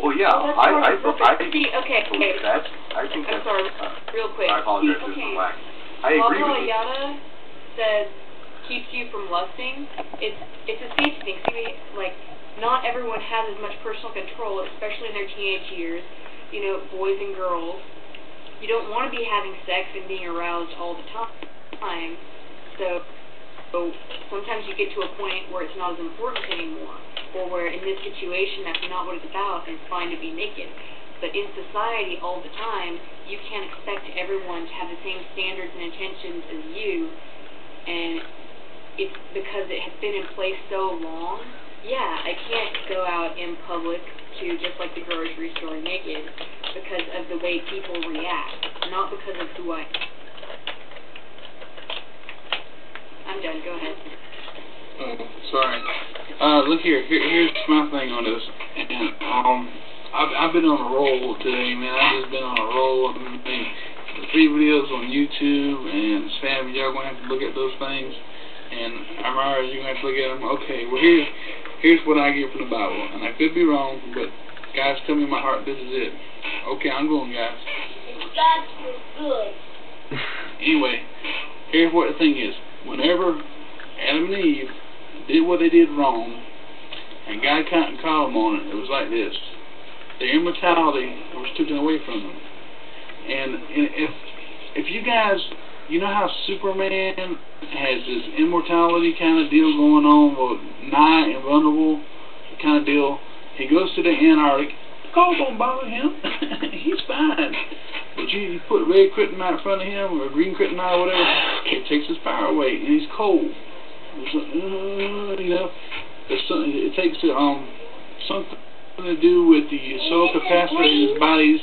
Well, yeah, I think that's, I'm sorry, real quick. I apologize for this whack. I agree with you. Yada says keeps you from lusting. It's a safety thing. See, like, not everyone has as much personal control, especially in their teenage years. You know, boys and girls. You don't want to be having sex and being aroused all the time. So sometimes you get to a point where it's not as important anymore, or where in this situation that's not what it's about, and it's fine to be naked. But in society all the time, you can't expect everyone to have the same standards and intentions as you, and it's because it has been in place so long. Yeah, I can't go out in public to just like the grocery store naked because of the way people react, not because of who I am. I'm done. Go ahead. Oh, sorry. Look here. Here's my thing on this. And I've been on a roll today, man. I've just been on a roll. I've been making 3 videos on YouTube, and Sam, y'all gonna have to look at those things. And Amara, you're gonna have to look at them. Okay. Well, here's what I get from the Bible, and I could be wrong, but guys, tell me in my heart, this is it. Okay, I'm going, guys. That's good. Anyway, here's what the thing is. Whenever Adam and Eve did what they did wrong, and God called them on it, it was like this. Their immortality was taken away from them. And if you guys, you know how Superman has this immortality kind of deal going on, well, nigh invulnerable kind of deal. He goes to the Antarctic. Cold don't bother him. He's fine. But you put red kryptonite in front of him, or green kryptonite, or whatever, it takes his power away, and he's cold. You know, it takes something to do with the soul capacity of his bodies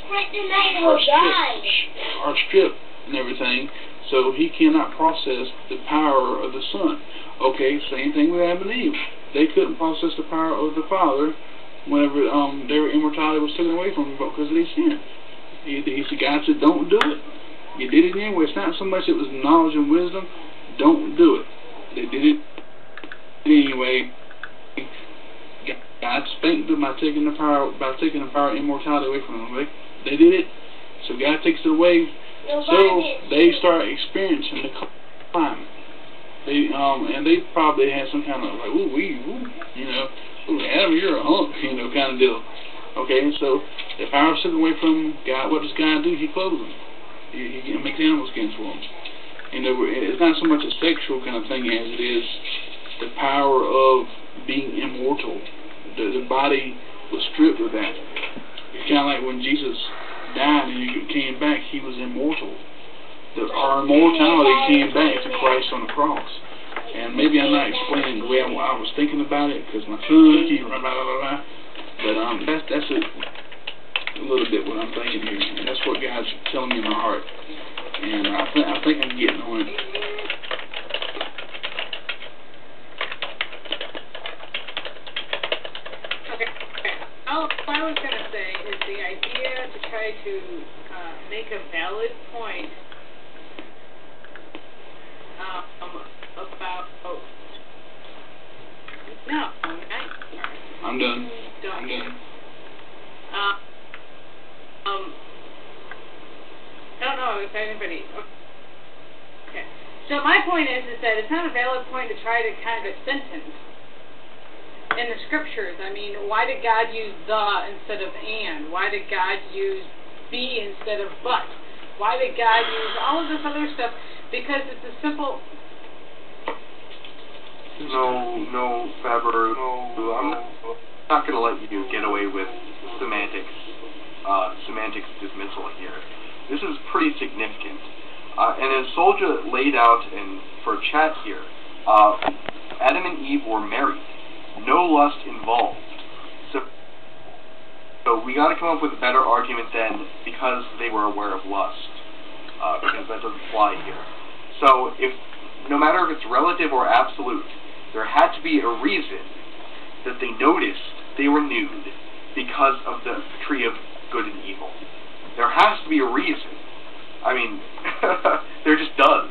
are stripped and everything, so he cannot process the power of the Son. Okay, same thing with Adam and Eve. They couldn't process the power of the Father whenever their immortality was taken away from them because of their sin. God said, don't do it. You did it anyway. It's not so much it was knowledge and wisdom. Don't do it. They did it anyway. God spanked them by taking the power of immortality away from them. They did it. So God takes it away. So they start experiencing the climate. And they probably had some kind of like, ooh, you know, ooh, Adam, you're a hunk, you know, kind of deal. Okay, so the power is taken away from God. What does God do? He clothes them. He makes animal skins for them. And it's not so much a sexual kind of thing as it is the power of being immortal. The body was stripped of that. It's kind of like when Jesus died and he came back, he was immortal. Our immortality came back to Christ on the cross. And maybe I'm not explaining the way I was thinking about it because my son keeps blah, blah, blah, blah. But that's a little bit what I'm thinking here. And that's what God's telling me in my heart. And I think I'm getting on it. Okay. All I was going to say is the idea to try to make a valid point about... No. I'm done. I'm done. I don't know if anybody... Okay. So my point is that it's not a valid point to try to kind of sentence in the scriptures. I mean, why did God use the instead of and? Why did God use be instead of but? Why did God use all of this other stuff? Because it's a simple... No, Faber, I'm not going to let you get away with semantics dismissal here. This is pretty significant. And as Soldier laid out for chat here, Adam and Eve were married. No lust involved. So we got to come up with a better argument than because they were aware of lust. Because that doesn't fly here. So no matter if it's relative or absolute, there had to be a reason that they noticed they were nude because of the tree of good and evil. There has to be a reason. I mean, there just does.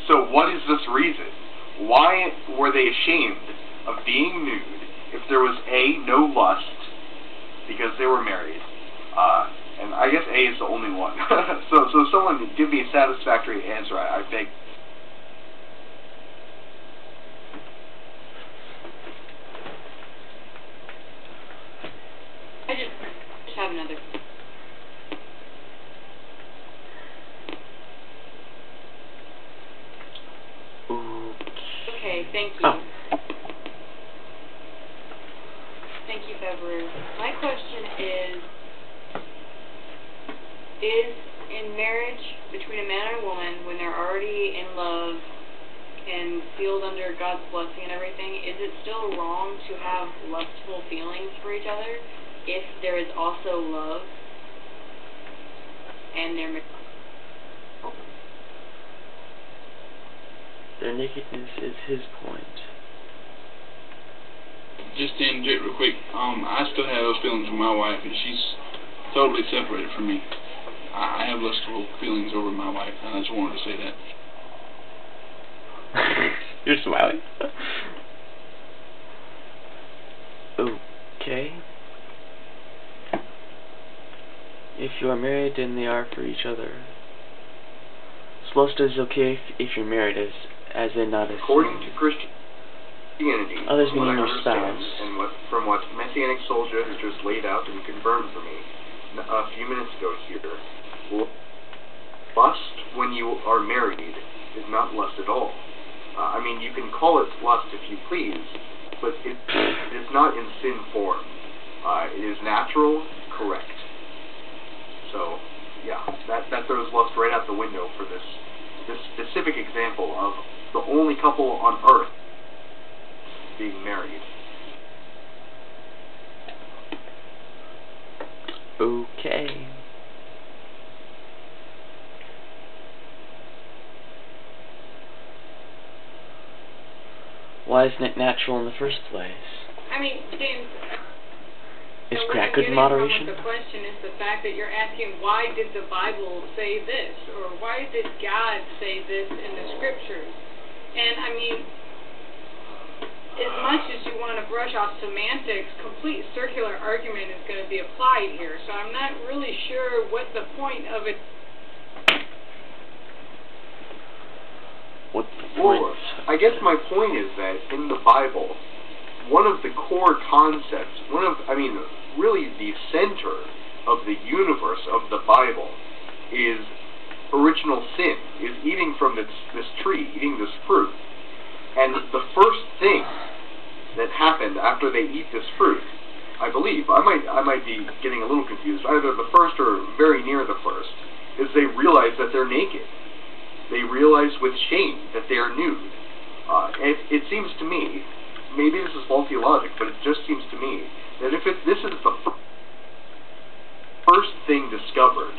So what is this reason? Why were they ashamed of being nude if there was A, no lust, because because they were married. And I guess A is the only one. so someone give me a satisfactory answer, I beg. I just have another. Okay, thank you. Oh. Thank you, February. My question is in marriage between a man and a woman, when they're already in love and sealed under God's blessing and everything, is it still wrong to have lustful feelings for each other if there is also love and they're married? Their nakedness is his point. Just to interject real quick, I still have those feelings for my wife, and she's totally separated from me. I have lustful feelings over my wife, and I just wanted to say that. You're smiling. Okay. If you are married, then they are for each other. So lust is okay if you're married, as in not as According to Christianity, others what I meaning your understand, spouse. and from what Messianic Soldier has just laid out and confirmed for me a few minutes ago here, lust when you are married is not lust at all. I mean, you can call it lust if you please, but it is not in sin form. It is natural, correct. So, yeah, that throws lust right out the window for this specific example of the only couple on earth being married. Okay. Why isn't it natural in the first place? I mean, James, Is what crack I'm good getting moderation? from the question is the fact that you're asking, why did the Bible say this? Or why did God say this in the Scriptures? And, I mean, as much as you want to brush off semantics, complete circular argument is going to be applied here. So I'm not really sure what the point of it. What's the point? Well, I guess my point is that in the Bible, one of the core concepts, really the center of the universe of the Bible is original sin, is eating from this tree, eating this fruit. And the first thing that happened after they eat this fruit, I believe, I might be getting a little confused, either the first or very near the first, is they realize that they're naked. They realize with shame that they are nude. It seems to me, maybe this is faulty logic, but it just seems to me that if this is the first thing discovered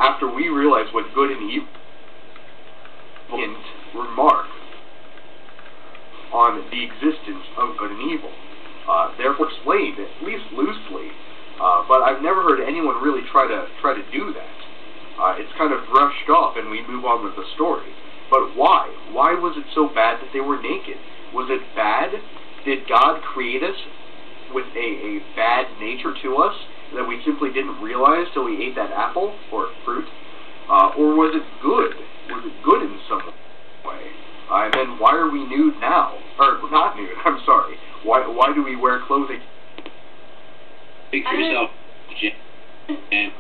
after we realize what good and evil and remark on the existence of good and evil, therefore explained at least loosely, but I've never heard anyone really try to do that. It's kind of brushed off and we move on with the story. But why? Why was it so bad that they were naked? Was it bad? Did God create us with a bad nature to us that we simply didn't realize till we ate that apple or fruit? Or was it good? Was it good in some way? And then why are we nude now? Or not nude, I'm sorry. Why do we wear clothing? Speak for yourself, James.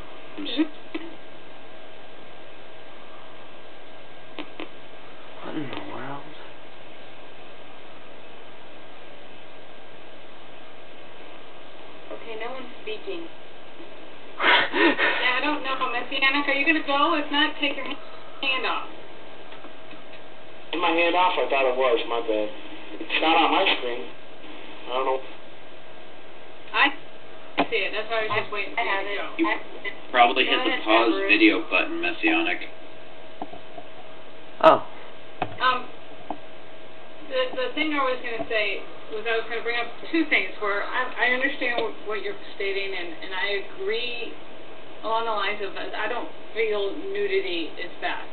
What in the world? Okay, no one's speaking. Yeah, I don't know, Messianic, are you going to go? If not, take your hand off. Take my hand off? I thought it was, my bad. It's not on my screen. I don't know. I see it. That's why I was just waiting for you to go. You probably hit the pause video button, Messianic. Oh. The thing I was going to say was I was going to bring up two things where I understand what you're stating, and I agree along the lines of I don't feel nudity is bad.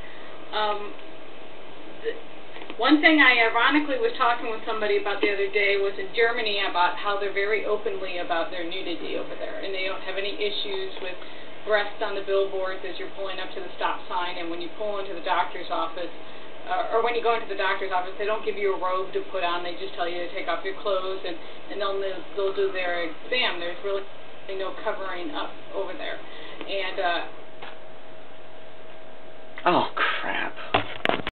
One thing I ironically was talking with somebody about the other day was in Germany about how they're very openly about their nudity over there, and they don't have any issues with breasts on the billboards as you're pulling up to the stop sign, and when you pull into the doctor's office, or when you go into the doctor's office, they don't give you a robe to put on, they just tell you to take off your clothes, and they'll do their exam. There's really no covering up over there. And